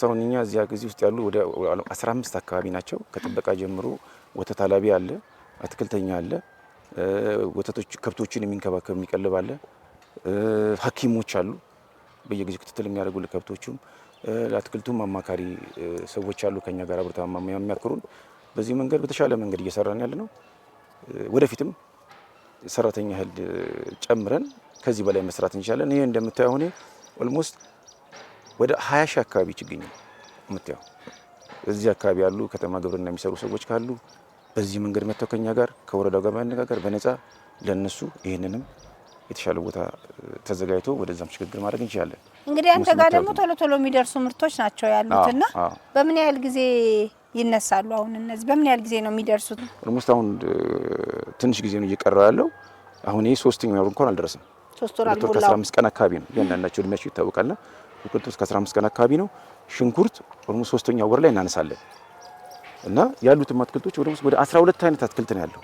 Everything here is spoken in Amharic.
አሁን እኛ እዚያ ጊዜ ውስጥ ያሉ ወደ 15 አካባቢ ናቸው። ከጥበቃ ጀምሮ ወተት አላቢ አለ፣ አትክልተኛ አለ፣ ወተቶች ከብቶችን የሚንከባከብ የሚቀልብ አለ፣ ሐኪሞች አሉ በየጊዜው ክትትል የሚያደርጉ ለከብቶቹም ለአትክልቱም አማካሪ ሰዎች አሉ ከኛ ጋር አብረው የሚያከሩን። በዚህ መንገድ በተሻለ መንገድ እየሰራን ያለ ነው። ወደፊትም ሰራተኛ ኃይል ጨምረን ከዚህ በላይ መስራት እንችላለን። ይሄ እንደምታየው ሆኔ ኦልሞስት ወደ 20 ሺህ አካባቢ ችግኝ የምታየው እዚህ አካባቢ ያሉ ከተማ ግብርና የሚሰሩ ሰዎች ካሉ በዚህ መንገድ መጥተው ከኛ ጋር ከወረዳው ጋር ማነጋገር በነፃ ለነሱ ይሄንንም የተሻለ ቦታ ተዘጋጅቶ ወደዛም ሽግግር ማድረግ እንችላለን። እንግዲህ አንተ ጋር ደግሞ ቶሎ ቶሎ የሚደርሱ ምርቶች ናቸው ያሉትና በምን ያህል ጊዜ ይነሳሉ? አሁን እነዚህ በምን ያህል ጊዜ ነው የሚደርሱት? ኦልሞስት አሁን ትንሽ ጊዜ ነው እየቀረው ያለው። አሁን ይሄ 3ኛው ወር እንኳን አልደረሰም። 3 ወር አልሞላው። 15 ቀን አካባቢ ነው ያንዳንዳቸው እድሜያቸው ይታወቃልና 15 ቀን አካባቢ ነው። ሽንኩርት ኦልሞስት 3ኛው ወር ላይ እናነሳለን እና ያሉት አትክልቶች ወደ 12 አይነት አትክልት ነው ያለው።